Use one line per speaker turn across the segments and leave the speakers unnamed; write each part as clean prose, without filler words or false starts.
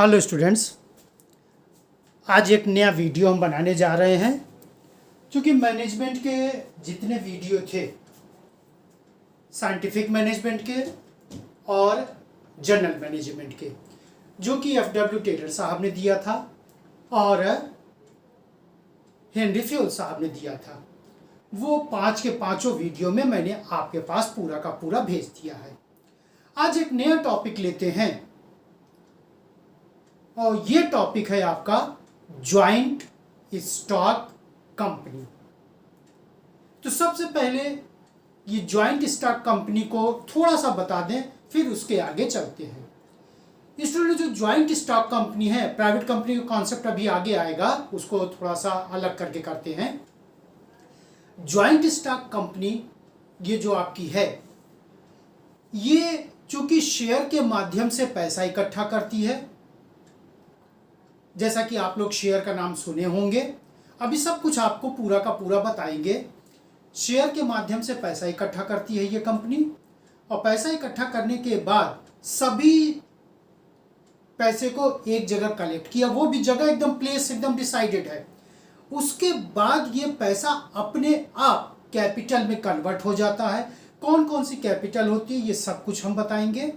Hello students, आज एक नया वीडियो हम बनाने जा रहे हैं। क्योंकि मैनेजमेंट के जितने वीडियो थे, साइंटिफिक मैनेजमेंट के और जनरल मैनेजमेंट के, जो कि एफ.डब्ल्यू. टेलर साहब ने दिया था और हेनरी फ्यूल साहब ने दिया था, वो 5 के 5 वीडियो में मैंने आपके पास पूरा का पूरा भेज दिया है। आज एक नया टॉपिक लेते हैं और ये टॉपिक है आपका ज्वाइंट स्टॉक कंपनी। तो सबसे पहले ये ज्वाइंट स्टॉक कंपनी को थोड़ा सा बता दें, फिर उसके आगे चलते हैं। स्टूडेंट, जो ज्वाइंट स्टॉक कंपनी है, प्राइवेट कंपनी का कॉन्सेप्ट अभी आगे आएगा, उसको थोड़ा सा अलग करके करते हैं। ज्वाइंट स्टॉक कंपनी ये जो आपकी है, ये चूंकि शेयर के माध्यम से पैसा इकट्ठा करती है, जैसा कि आप लोग शेयर का नाम सुने होंगे, अभी सब कुछ आपको पूरा का पूरा बताएंगे। शेयर के माध्यम से पैसा इकट्ठा करती है ये कंपनी, और पैसा इकट्ठा करने के बाद सभी पैसे को एक जगह कलेक्ट किया, वो भी जगह एकदम प्लेस एकदम डिसाइडेड है। उसके बाद ये पैसा अपने आप कैपिटल में कन्वर्ट हो जाता है। कौन कौन सी कैपिटल होती है ये सब कुछ हम बताएंगे।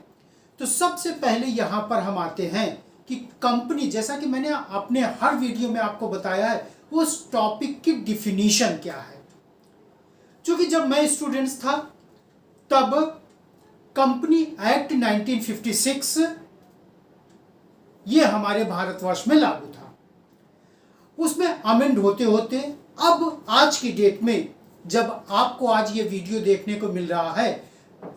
तो सबसे पहले यहाँ पर हम आते हैं कि कंपनी, जैसा कि मैंने अपने हर वीडियो में आपको बताया है, उस टॉपिक की डिफिनीशन क्या है। क्योंकि जब मैं स्टूडेंट्स था तब कंपनी एक्ट 1956 ये हमारे भारतवर्ष में लागू था। उसमें अमेंड होते होते अब आज की डेट में जब आपको आज ये वीडियो देखने को मिल रहा है,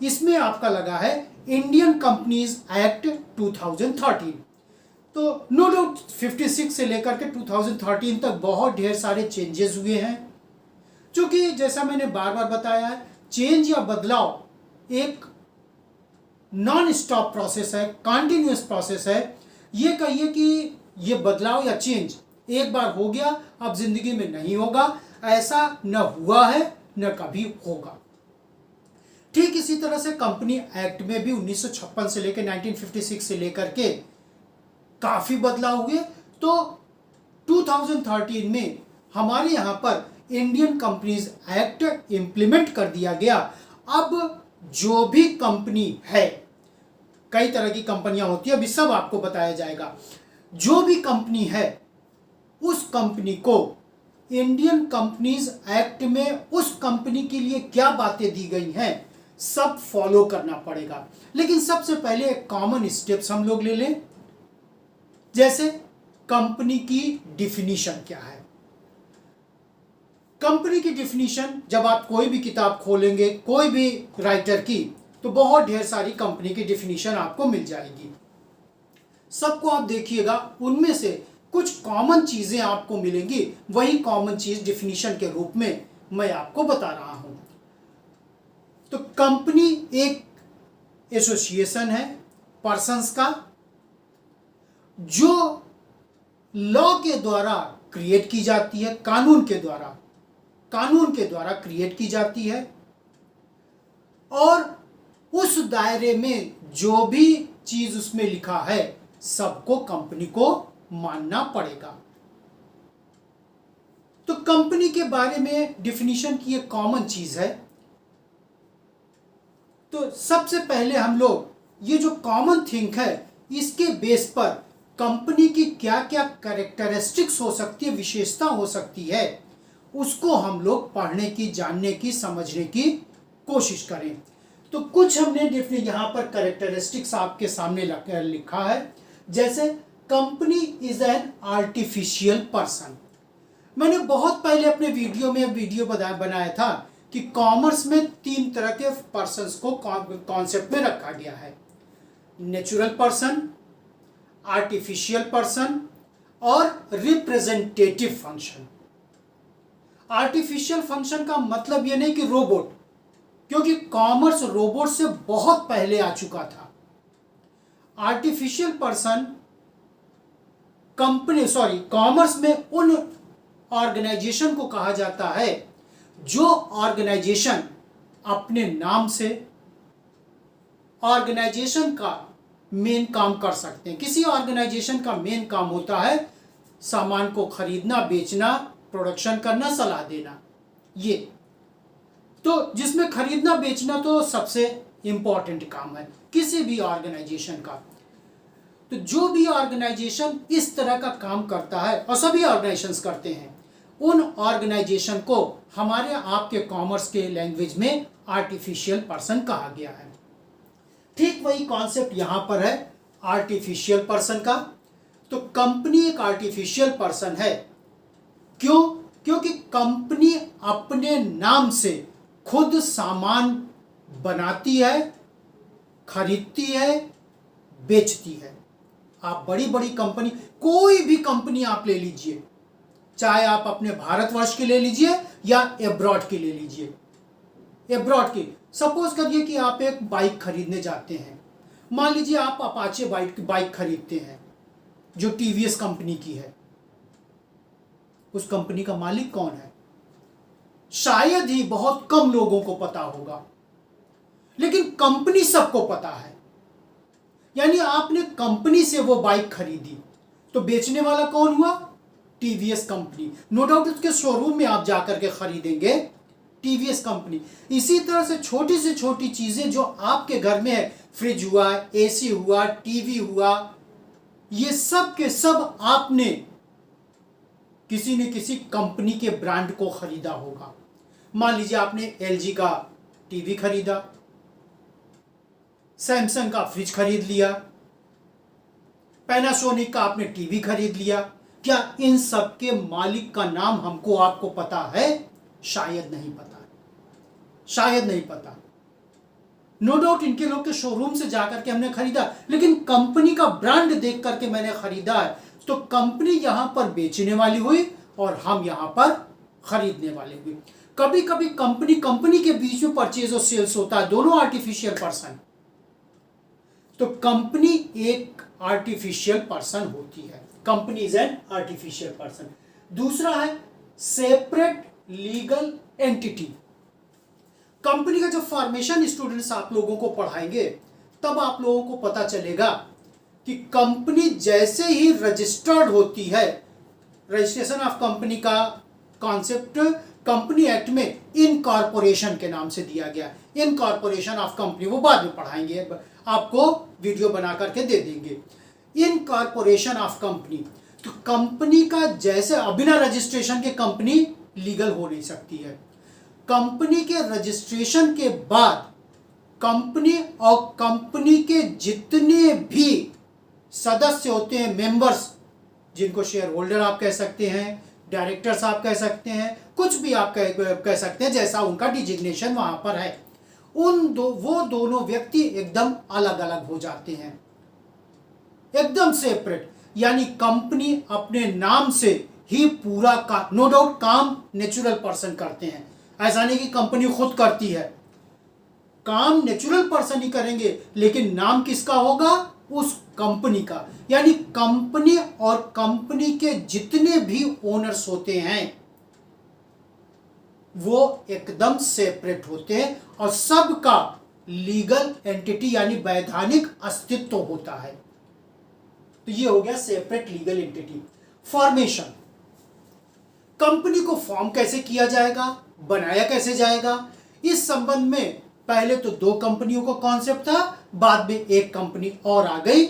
इसमें आपका लगा है इंडियन कंपनीज एक्ट 2013। तो नो डाउट 56 से लेकर के 2013 तक बहुत ढेर सारे चेंजेस हुए हैं। क्योंकि जैसा मैंने बार बार बताया है, चेंज या बदलाव एक नॉन स्टॉप प्रोसेस है, कंटिन्यूअस प्रोसेस है। ये कहिए कि ये बदलाव या चेंज एक बार हो गया, अब जिंदगी में नहीं होगा, ऐसा न हुआ है न कभी होगा। ठीक इसी तरह से कंपनी एक्ट में भी 1956 से लेकर 1956 से लेकर के काफी बदलाव हुए। तो 2013 में हमारे यहाँ पर इंडियन कंपनीज एक्ट इंप्लीमेंट कर दिया गया। अब जो भी कंपनी है, कई तरह की कंपनियां होती है, अभी सब आपको बताया जाएगा। जो भी कंपनी है उस कंपनी को इंडियन कंपनीज एक्ट में उस कंपनी के लिए क्या बातें दी गई हैं सब फॉलो करना पड़ेगा। लेकिन सबसे पहले एक कॉमन स्टेप्स हम लोग ले लें, जैसे कंपनी की डिफिनीशन क्या है। कंपनी की डिफिनीशन जब आप कोई भी किताब खोलेंगे, कोई भी राइटर की, तो बहुत ढेर सारी कंपनी की डिफिनीशन आपको मिल जाएगी। सबको आप देखिएगा, उनमें से कुछ कॉमन चीजें आपको मिलेंगी। वही कॉमन चीज डिफिनीशन के रूप में मैं आपको बता रहा हूं। तो कंपनी एक एसोसिएशन है पर्संस का, जो लॉ के द्वारा क्रिएट की जाती है, कानून के द्वारा क्रिएट की जाती है, और उस दायरे में जो भी चीज उसमें लिखा है सबको कंपनी को मानना पड़ेगा। तो कंपनी के बारे में डिफिनीशन की एक कॉमन चीज है। तो सबसे पहले हम लोग ये जो कॉमन थिंग है, इसके बेस पर कंपनी की क्या क्या कैरेक्टरिस्टिक्स हो सकती है, विशेषता हो सकती है, उसको हम लोग पढ़ने की, जानने की, समझने की कोशिश करें। तो कुछ हमने यहाँ पर कैरेक्टरिस्टिक्स आपके सामने लिखा है। जैसे company is an artificial person. मैंने बहुत पहले अपने वीडियो में वीडियो बनाया था कि कॉमर्स में 3 तरह के पर्सन्स को कॉन्सेप्ट में रखा गया है: नेचुरल पर्सन, आर्टिफिशियल पर्सन और रिप्रेजेंटेटिव फंक्शन। आर्टिफिशियल फंक्शन का मतलब यह नहीं कि रोबोट, क्योंकि कॉमर्स रोबोट से बहुत पहले आ चुका था। आर्टिफिशियल पर्सन कॉमर्स में उन ऑर्गेनाइजेशन को कहा जाता है जो ऑर्गेनाइजेशन अपने नाम से ऑर्गेनाइजेशन का मेन काम कर सकते हैं। किसी ऑर्गेनाइजेशन का मेन काम होता है सामान को खरीदना, बेचना, प्रोडक्शन करना, सलाह देना। ये तो जिसमें खरीदना बेचना तो सबसे इंपॉर्टेंट काम है किसी भी ऑर्गेनाइजेशन का। तो जो भी ऑर्गेनाइजेशन इस तरह का काम करता है, और सभी ऑर्गेनाइजेशंस करते हैं, उन ऑर्गेनाइजेशन को हमारे आपके कॉमर्स के लैंग्वेज में आर्टिफिशियल पर्सन कहा गया है। ठीक वही कॉन्सेप्ट यहां पर है आर्टिफिशियल पर्सन का। तो कंपनी एक आर्टिफिशियल पर्सन है। क्यों? क्योंकि कंपनी अपने नाम से खुद सामान बनाती है, खरीदती है, बेचती है। आप बड़ी बड़ी कंपनी, कोई भी कंपनी आप ले लीजिए, चाहे आप अपने भारतवर्ष की ले लीजिए या एब्रॉड की ले लीजिए। एब्रॉड की सपोज करिए कि आप एक बाइक खरीदने जाते हैं, मान लीजिए आप अपाचे बाइक खरीदते हैं जो टीवीएस कंपनी की है। उस कंपनी का मालिक कौन है? शायद ही बहुत कम लोगों को पता होगा, लेकिन कंपनी सबको पता है। यानी आपने कंपनी से वो बाइक खरीदी, तो बेचने वाला कौन हुआ? TVS company. नो डाउट उसके शोरूम में आप जाकर के खरीदेंगे टीवीएस कंपनी। इसी तरह से छोटी चीजें जो आपके घर में है, फ्रिज हुआ, एसी हुआ, टीवी हुआ, ये सब के सब आपने किसी न किसी कंपनी के ब्रांड को खरीदा होगा। मान लीजिए आपने एलजी का टीवी खरीदा, सैमसंग का फ्रिज खरीद लिया, पैनासोनिक का आपने टीवी खरीद लिया। क्या इन सब के मालिक का नाम हमको आपको पता है? शायद नहीं पता, शायद नहीं पता। नो डाउट इनके लोग के शोरूम से जाकर के हमने खरीदा, लेकिन कंपनी का ब्रांड देख करके मैंने खरीदा है, तो कंपनी यहां पर बेचने वाली हुई और हम यहां पर खरीदने वाले हुए। कभी कभी कंपनी के बीच में परचेज और सेल्स होता है, दोनों आर्टिफिशियल पर्सन। तो कंपनी एक आर्टिफिशियल पर्सन होती है। Company is an artificial person. दूसरा है सेपरेट लीगल एंटिटी। कंपनी का जब फॉर्मेशन स्टूडेंट्स आप लोगों को पढ़ाएंगे, तब आप लोगों को पता चलेगा कि कंपनी जैसे ही रजिस्टर्ड होती है, रजिस्ट्रेशन ऑफ कंपनी का कॉन्सेप्ट कंपनी एक्ट में इनकॉर्पोरेशन के नाम से दिया गया। इनकॉर्पोरेशन ऑफ कंपनी वो बाद में पढ़ाएंगे, आपको वीडियो बना करके दे देंगे। इनकॉर्पोरेशन ऑफ कंपनी, तो कंपनी का जैसे बिना रजिस्ट्रेशन के कंपनी लीगल हो नहीं सकती है। कंपनी के रजिस्ट्रेशन के बाद कंपनी और कंपनी के जितने भी सदस्य होते हैं, मेंबर्स, जिनको शेयर होल्डर आप कह सकते हैं, डायरेक्टर्स आप कह सकते हैं, कुछ भी आप कह सकते हैं, जैसा उनका डिजिग्नेशन वहां पर है, वो दोनों व्यक्ति एकदम अलग अलग हो जाते हैं, एकदम सेपरेट। यानी कंपनी अपने नाम से ही पूरा का, नो डाउट काम नेचुरल पर्सन करते हैं, ऐसा नहीं कि कंपनी खुद करती है, काम नेचुरल पर्सन ही करेंगे, लेकिन नाम किसका होगा? उस कंपनी का। यानी कंपनी और कंपनी के जितने भी ओनर्स होते हैं वो एकदम सेपरेट होते हैं और सबका लीगल एंटिटी यानी वैधानिक अस्तित्व होता है। तो ये हो गया separate legal entity. Formation, company को फॉर्म कैसे किया जाएगा, बनाया कैसे जाएगा, इस संबंध में पहले तो दो कंपनियों का कॉन्सेप्ट था, बाद में एक कंपनी और आ गई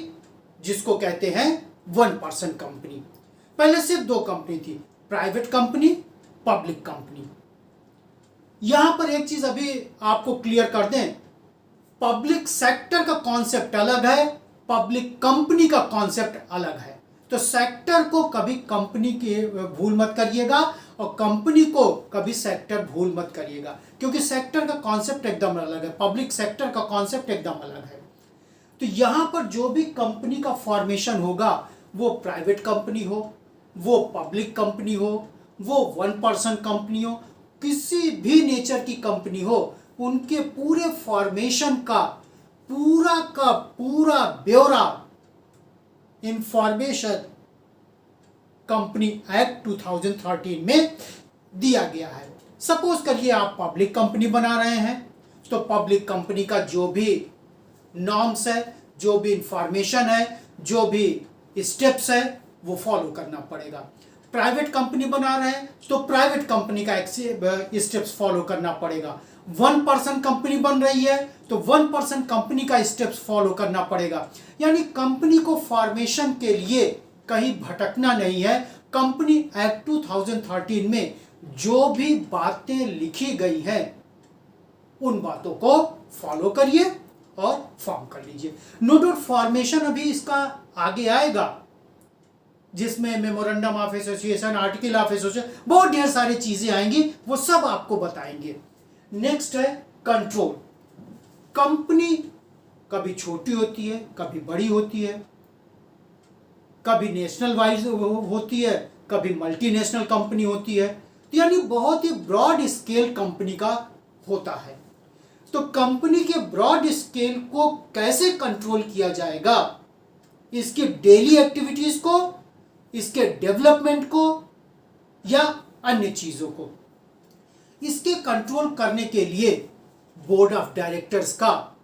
जिसको कहते हैं वन पर्सन कंपनी। पहले सिर्फ दो कंपनी थी, प्राइवेट कंपनी, पब्लिक कंपनी। यहां पर एक चीज अभी आपको क्लियर कर दें, पब्लिक सेक्टर का कॉन्सेप्ट अलग है, पब्लिक कंपनी का कॉन्सेप्ट अलग है। तो सेक्टर को कभी कंपनी के भूल मत करिएगा और कंपनी को कभी सेक्टर भूल मत करिएगा, क्योंकि सेक्टर का कॉन्सेप्ट एकदम अलग है, पब्लिक सेक्टर का कॉन्सेप्ट एकदम अलग है। तो यहां पर जो भी कंपनी का फॉर्मेशन होगा, वो प्राइवेट कंपनी हो, वो पब्लिक कंपनी हो, वो वन पर्सन कंपनी हो, किसी भी नेचर की कंपनी हो, उनके पूरे फॉर्मेशन का पूरा ब्यौरा इंफॉर्मेशन कंपनी एक्ट 2013 में दिया गया है। सपोज करिए आप पब्लिक कंपनी बना रहे हैं, तो पब्लिक कंपनी का जो भी नॉर्म्स है, जो भी इंफॉर्मेशन है, जो भी स्टेप्स है, वो फॉलो करना पड़ेगा। प्राइवेट कंपनी बना रहे हैं तो प्राइवेट कंपनी का स्टेप्स फॉलो करना पड़ेगा। 1% कंपनी बन रही है तो 1% कंपनी का स्टेप्स फॉलो करना पड़ेगा। यानी कंपनी को फॉर्मेशन के लिए कहीं भटकना नहीं है। कंपनी एक्ट 2013 में जो भी बातें लिखी गई हैं उन बातों को फॉलो करिए और फॉर्म कर लीजिए। नो डाउट फॉर्मेशन अभी इसका आगे आएगा, जिसमें memorandum of association, article of association, बहुत ढेर सारी चीजें आएंगी, वो सब आपको बताएंगे। नेक्स्ट है कंट्रोल। कंपनी कभी छोटी होती है, कभी बड़ी होती है, कभी नेशनल वाइज होती है, कभी मल्टीनेशनल कंपनी होती है, यानी बहुत ही ब्रॉड स्केल कंपनी का होता है। तो कंपनी के ब्रॉड स्केल को कैसे कंट्रोल किया जाएगा, इसकी डेली एक्टिविटीज को, इसके डेवलपमेंट को या अन्य चीजों को, इसके कंट्रोल करने के लिए बोर्ड ऑफ डायरेक्टर्स का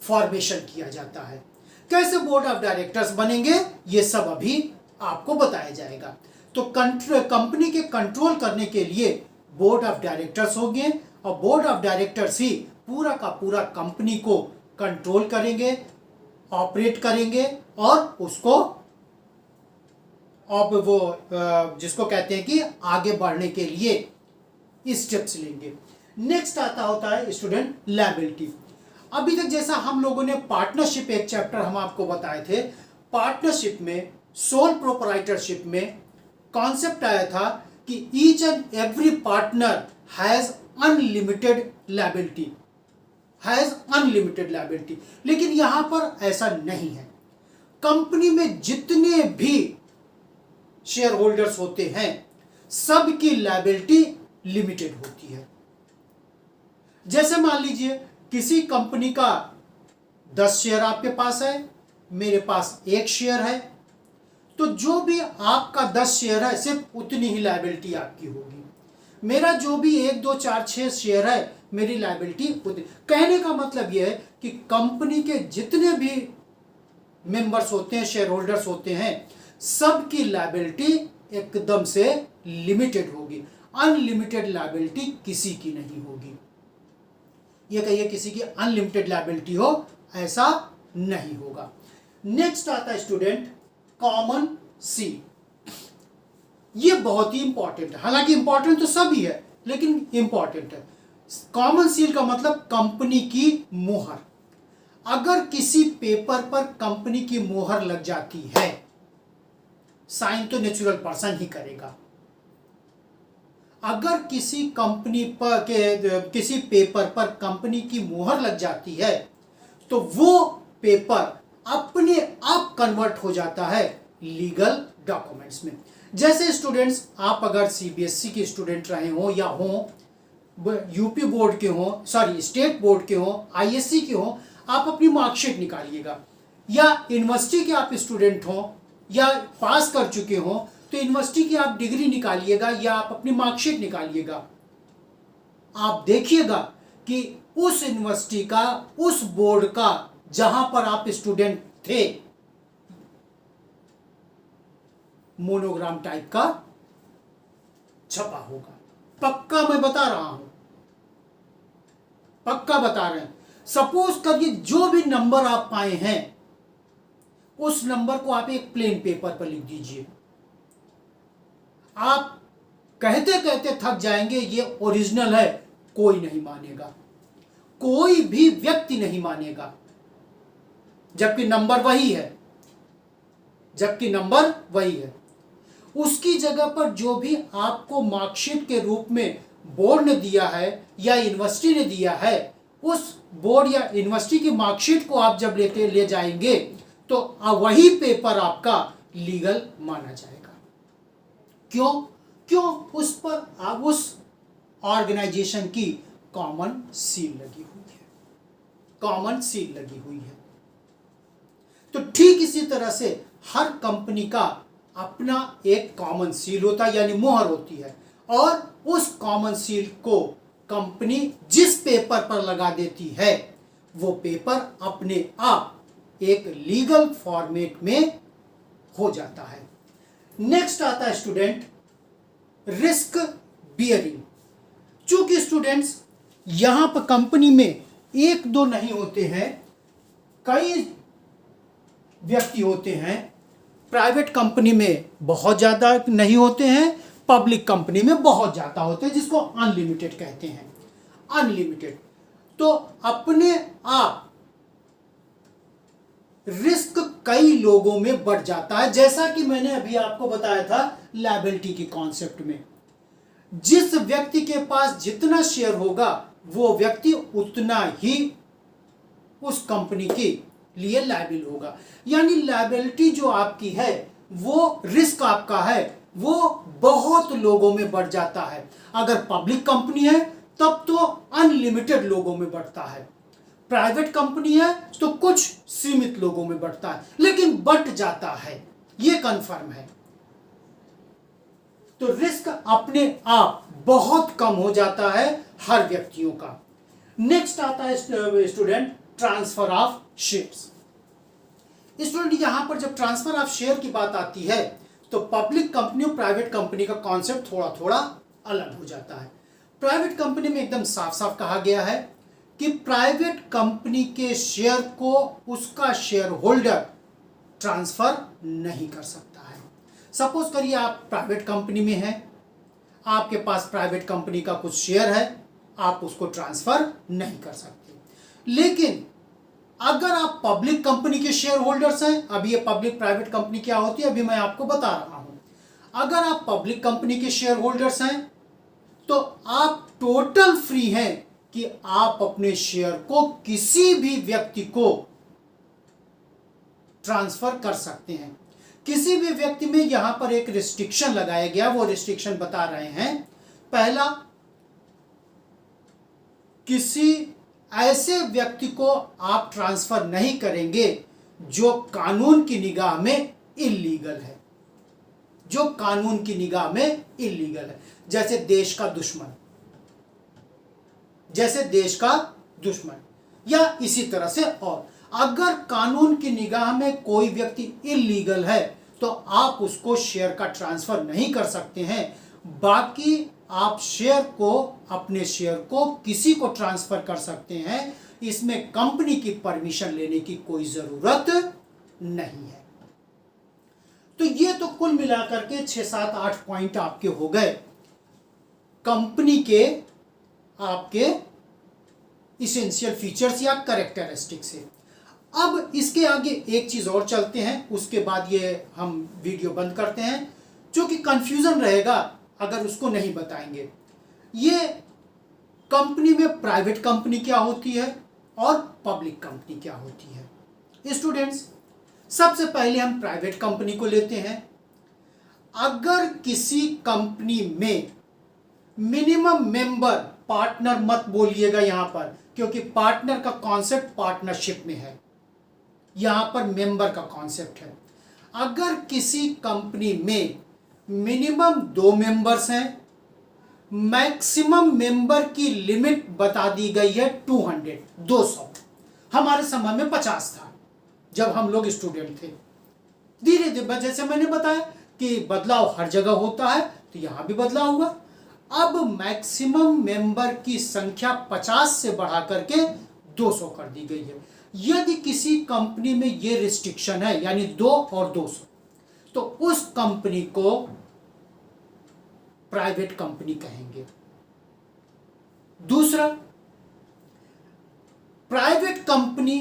फॉर्मेशन किया जाता है। कैसे बोर्ड ऑफ डायरेक्टर्स बनेंगे ये सब अभी आपको बताया जाएगा। तो कंपनी के कंट्रोल करने के लिए बोर्ड ऑफ डायरेक्टर्स होंगे और बोर्ड ऑफ डायरेक्टर्स ही पूरा का पूरा कंपनी को कंट्रोल करेंगे, ऑपरेट करेंगे और उसको अब वो जिसको कहते हैं कि आगे बढ़ने के लिए स्टेप्स लेंगे। नेक्स्ट होता है स्टूडेंट लायबिलिटी। अभी तक जैसा हम लोगों ने पार्टनरशिप एक चैप्टर हम आपको बताए थे, पार्टनरशिप में, सोल प्रोप्राइटरशिप में कॉन्सेप्ट आया था कि each and every partner has unlimited liability, लेकिन यहां पर ऐसा नहीं है। कंपनी में जितने भी शेयर होल्डर्स होते हैं सबकी लायबिलिटी लिमिटेड होती है। जैसे मान लीजिए किसी कंपनी का 10 शेयर आपके पास है, मेरे पास 1 शेयर है, तो जो भी आपका 10 शेयर है सिर्फ उतनी ही लायबिलिटी आपकी होगी। मेरा जो भी 1, 2, 4, 6 शेयर है मेरी लायबिलिटी उतनी। कहने का मतलब यह है कि कंपनी के जितने भी मेंबर्स होते हैं, शेयर होल्डर्स होते हैं, सबकी लायबिलिटी एकदम से लिमिटेड होगी। अनलिमिटेड लायबिलिटी किसी की नहीं होगी। ये कहिए किसी की अनलिमिटेड लायबिलिटी हो, ऐसा नहीं होगा। नेक्स्ट आता है स्टूडेंट कॉमन सील। ये बहुत ही इंपॉर्टेंट है, हालांकि इंपॉर्टेंट तो सभी है लेकिन इंपॉर्टेंट है। कॉमन सील का मतलब कंपनी की मोहर। अगर किसी पेपर पर कंपनी की मोहर लग जाती है, साइन तो नेचुरल पर्सन ही करेगा। अगर किसी कंपनी पर किसी पेपर पर कंपनी की मोहर लग जाती है तो वो पेपर अपने आप कन्वर्ट हो जाता है लीगल डॉक्यूमेंट्स में। जैसे स्टूडेंट्स, आप अगर सीबीएसई के स्टूडेंट रहे हो या हो, यूपी बोर्ड के हो, सॉरी स्टेट बोर्ड के हो, आईएससी के हो, आप अपनी मार्कशीट निकालिएगा, या यूनिवर्सिटी के आप स्टूडेंट हो या पास कर चुके हो तो यूनिवर्सिटी की आप डिग्री निकालिएगा या आप अपनी मार्कशीट निकालिएगा। आप देखिएगा कि उस यूनिवर्सिटी का, उस बोर्ड का जहां पर आप स्टूडेंट थे, मोनोग्राम टाइप का छपा होगा। पक्का मैं बता रहा हूं, पक्का बता रहे हैं। सपोज करिए जो भी नंबर आप पाए हैं उस नंबर को आप एक प्लेन पेपर पर लिख दीजिए। आप कहते कहते थक जाएंगे ये ओरिजिनल है, कोई नहीं मानेगा, कोई भी व्यक्ति नहीं मानेगा, जबकि नंबर वही है, जबकि नंबर वही है। उसकी जगह पर जो भी आपको मार्कशीट के रूप में बोर्ड ने दिया है या यूनिवर्सिटी ने दिया है, उस बोर्ड या यूनिवर्सिटी की मार्कशीट को आप जब ले जाएंगे तो वही पेपर आपका लीगल माना जाएगा। क्यों उस पर आप उस ऑर्गेनाइजेशन की कॉमन सील लगी हुई है, कॉमन सील लगी हुई है। तो ठीक इसी तरह से हर कंपनी का अपना एक कॉमन सील होता है, यानी मोहर होती है, और उस कॉमन सील को कंपनी जिस पेपर पर लगा देती है वो पेपर अपने आप एक लीगल फॉर्मेट में हो जाता है। नेक्स्ट आता है स्टूडेंट रिस्क बियरिंग। चूंकि स्टूडेंट्स यहां पर कंपनी में एक दो नहीं होते हैं, कई व्यक्ति होते हैं। प्राइवेट कंपनी में बहुत ज्यादा नहीं होते हैं, पब्लिक कंपनी में बहुत ज्यादा होते हैं, जिसको अनलिमिटेड कहते हैं। अनलिमिटेड तो अपने आप रिस्क कई लोगों में बढ़ जाता है। जैसा कि मैंने अभी आपको बताया था लायबिलिटी की कॉन्सेप्ट में, जिस व्यक्ति के पास जितना शेयर होगा वो व्यक्ति उतना ही उस कंपनी के लिए लायबिल होगा। यानी लायबिलिटी जो आपकी है, वो रिस्क आपका है, वो बहुत लोगों में बढ़ जाता है। अगर पब्लिक कंपनी है तब तो अनलिमिटेड लोगों में बढ़ता है, प्राइवेट कंपनी है तो कुछ सीमित लोगों में बढ़ता है, लेकिन बढ़ जाता है, ये कंफर्म है। तो रिस्क अपने आप बहुत कम हो जाता है हर व्यक्तियों का। नेक्स्ट आता है student transfer of shares. Student यहां पर जब ट्रांसफर ऑफ शेयर की बात आती है तो पब्लिक कंपनी और प्राइवेट कंपनी का कॉन्सेप्ट थोड़ा थोड़ा अलग हो जाता है। प्राइवेट कंपनी में एकदम साफ साफ कहा गया है कि प्राइवेट कंपनी के शेयर को उसका शेयर होल्डर ट्रांसफर नहीं कर सकता है। सपोज करिए आप प्राइवेट कंपनी में हैं, आपके पास प्राइवेट कंपनी का कुछ शेयर है, आप उसको ट्रांसफर नहीं कर सकते। लेकिन अगर आप पब्लिक कंपनी के शेयर होल्डर्स हैं, अब ये पब्लिक प्राइवेट कंपनी क्या होती है अभी मैं आपको बता रहा हूं। अगर आप पब्लिक कंपनी के शेयर होल्डर्स हैं तो आप टोटल फ्री हैं कि आप अपने शेयर को किसी भी व्यक्ति को ट्रांसफर कर सकते हैं। किसी भी व्यक्ति में यहां पर एक रिस्ट्रिक्शन लगाया गया, वो रिस्ट्रिक्शन बता रहे हैं। पहला, किसी ऐसे व्यक्ति को आप ट्रांसफर नहीं करेंगे जो कानून की निगाह में इल्लीगल है, जो कानून की निगाह में इल्लीगल है। जैसे देश का दुश्मन, जैसे देश का दुश्मन, या इसी तरह से। और अगर कानून की निगाह में कोई व्यक्ति इल्लीगल है तो आप उसको शेयर का ट्रांसफर नहीं कर सकते हैं। बाकी आप शेयर को, अपने शेयर को किसी को ट्रांसफर कर सकते हैं, इसमें कंपनी की परमिशन लेने की कोई जरूरत नहीं है। तो ये तो कुल मिलाकर के 6, 7, 8 पॉइंट आपके हो गए कंपनी के आपके इसेंशियल फीचर्स या कैरेक्टरिस्टिक्स से। अब इसके आगे एक चीज और चलते हैं, उसके बाद ये हम वीडियो बंद करते हैं, जो कि कंफ्यूजन रहेगा अगर उसको नहीं बताएंगे। ये कंपनी में प्राइवेट कंपनी क्या होती है और पब्लिक कंपनी क्या होती है। स्टूडेंट्स, सबसे पहले हम प्राइवेट कंपनी को लेते हैं। अगर किसी कंपनी में मिनिमम मेंबर, पार्टनर मत बोलिएगा यहां पर, क्योंकि पार्टनर का कॉन्सेप्ट पार्टनरशिप में है, यहां पर मेंबर का कॉन्सेप्ट है। अगर किसी कंपनी में मिनिमम 2 मेंबर्स हैं, मैक्सिमम मेंबर की लिमिट बता दी गई है 200। हमारे समय में 50 था जब हम लोग स्टूडेंट थे। धीरे धीरे जैसे मैंने बताया कि बदलाव हर जगह होता है, तो यहां भी बदलाव हुआ। अब मैक्सिमम मेंबर की संख्या 50 से बढ़ा करके 200 कर दी गई है। यदि किसी कंपनी में यह रिस्ट्रिक्शन है, यानी 2 और 200, तो उस कंपनी को प्राइवेट कंपनी कहेंगे। दूसरा, प्राइवेट कंपनी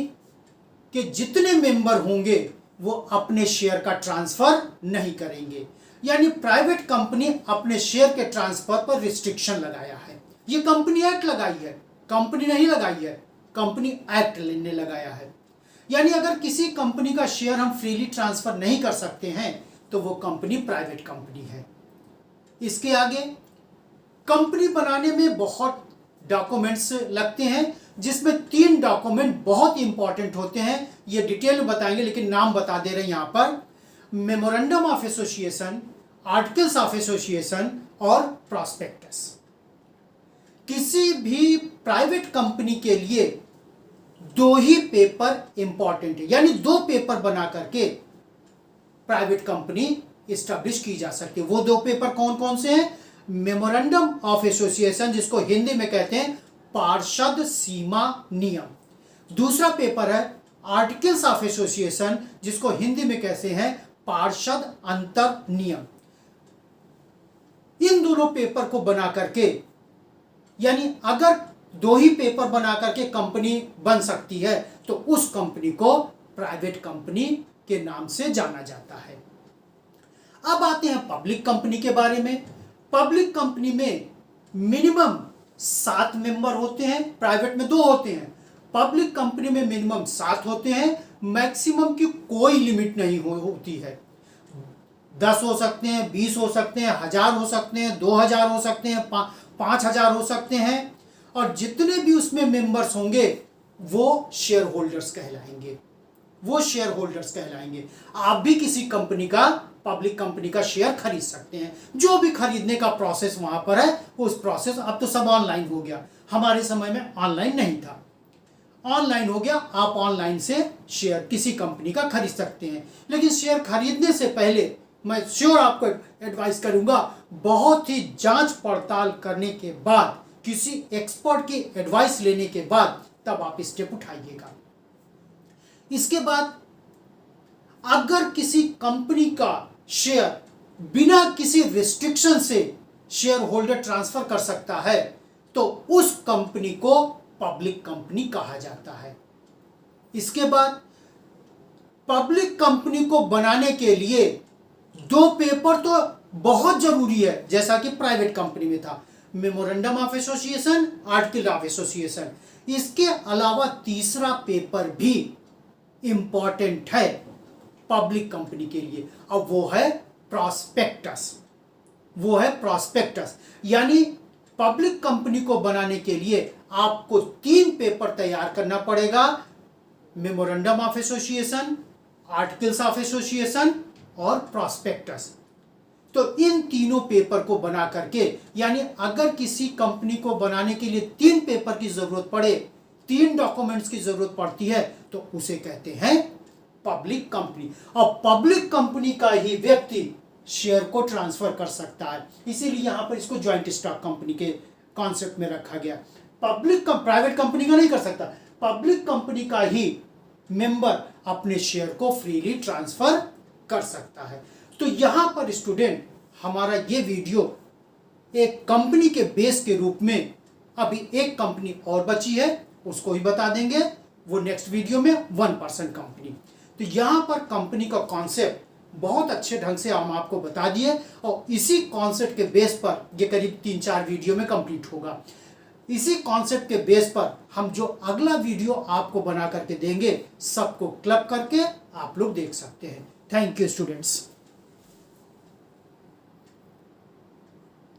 के जितने मेंबर होंगे वो अपने शेयर का ट्रांसफर नहीं करेंगे। यानी प्राइवेट कंपनी अपने शेयर के ट्रांसफर पर रिस्ट्रिक्शन लगाया है। ये कंपनी एक्ट लगाई है, कंपनी नहीं लगाई है, कंपनी एक्ट ने लगाया है। यानी अगर किसी कंपनी का शेयर हम फ्रीली ट्रांसफर नहीं कर सकते हैं तो वो कंपनी प्राइवेट कंपनी है। इसके आगे कंपनी बनाने में बहुत डॉक्यूमेंट्स लगते हैं, जिसमें 3 डॉक्यूमेंट बहुत इंपॉर्टेंट होते हैं। ये डिटेल में बताएंगे, लेकिन नाम बता दे रहे हैं यहां पर। Memorandum of association, articles of association और प्रॉस्पेक्टस। किसी भी प्राइवेट कंपनी के लिए दो ही पेपर इंपॉर्टेंट है, यानी दो पेपर बना करके प्राइवेट कंपनी इस्टेब्लिश की जा सकती है। वो दो पेपर कौन कौन से हैं? मेमोरेंडम ऑफ एसोसिएशन, जिसको हिंदी में कहते हैं पार्षद सीमा नियम। दूसरा पेपर है आर्टिकल्स ऑफ एसोसिएशन, जिसको हिंदी में कहते हैं पार्षद अंतर नियम। इन दोनों पेपर को बना करके, यानी अगर दो ही पेपर बना करके कंपनी बन सकती है तो उस कंपनी को प्राइवेट कंपनी के नाम से जाना जाता है। अब आते हैं पब्लिक कंपनी के बारे में। पब्लिक कंपनी में मिनिमम 7 मेंबर होते हैं, प्राइवेट में 2 होते हैं। पब्लिक कंपनी में मिनिमम 7 होते हैं, मैक्सिमम की कोई लिमिट नहीं होती है। 10 हो सकते हैं, 20 हो सकते हैं, 1000 हो सकते हैं, 2000 हो सकते हैं, 5000 हो सकते हैं, और जितने भी उसमें मेंबर्स होंगे वो शेयर होल्डर्स कहलाएंगे। वो शेयर होल्डर्स कहलाएंगे। आप भी किसी कंपनी का, पब्लिक कंपनी का शेयर खरीद सकते हैं। जो भी खरीदने का प्रोसेस वहां पर है, उस प्रोसेस, अब तो सब ऑनलाइन हो गया, हमारे समय में ऑनलाइन नहीं था, ऑनलाइन हो गया। आप ऑनलाइन से शेयर किसी कंपनी का खरीद सकते हैं। लेकिन शेयर खरीदने से पहले मैं श्योर आपको एडवाइस करूंगा, बहुत ही जांच पड़ताल करने के बाद, किसी एक्सपर्ट की एडवाइस लेने के बाद तब आप स्टेप उठाइएगा। इसके बाद अगर किसी कंपनी का शेयर बिना किसी रिस्ट्रिक्शन से शेयर होल्डर ट्रांसफर कर सकता है तो उस कंपनी को पब्लिक कंपनी कहा जाता है। इसके बाद पब्लिक कंपनी को बनाने के लिए 2 पेपर तो बहुत जरूरी है, जैसा कि प्राइवेट कंपनी में था, memorandum of association, article of association. इसके अलावा तीसरा पेपर भी इंपॉर्टेंट है पब्लिक कंपनी के लिए, अब वो है प्रॉस्पेक्टस। वो है प्रॉस्पेक्टस, यानी पब्लिक कंपनी को बनाने के लिए आपको 3 पेपर तैयार करना पड़ेगा, memorandum of association, articles of association और प्रॉस्पेक्टस। तो इन तीनों पेपर को बना करके, यानी अगर किसी कंपनी को बनाने के लिए 3 पेपर की जरूरत पड़े, 3 डॉक्यूमेंट्स की जरूरत पड़ती है, तो उसे कहते हैं पब्लिक कंपनी। और पब्लिक कंपनी का ही व्यक्ति शेयर को ट्रांसफर कर सकता है, इसीलिए यहां पर इसको ज्वाइंट स्टॉक कंपनी के कॉन्सेप्ट में रखा गया। प्राइवेट कंपनी का नहीं कर सकता, पब्लिक कंपनी का ही मेंबर अपने शेयर को फ्रीली ट्रांसफर कर सकता है। तो यहां पर स्टूडेंट, हमारा ये वीडियो एक कंपनी के बेस के रूप में, अभी एक कंपनी और बची है, उसको ही बता देंगे वो नेक्स्ट वीडियो में, 1% कंपनी। तो यहां पर कंपनी का कॉन्सेप्ट बहुत अच्छे ढंग से हम आपको बता दिए, और इसी कॉन्सेप्ट के बेस पर ये करीब 3-4 वीडियो में कंप्लीट होगा। इसी कॉन्सेप्ट के बेस पर हम जो अगला वीडियो आपको बना करके देंगे, सबको क्लब करके आप लोग देख सकते हैं। Thank you students.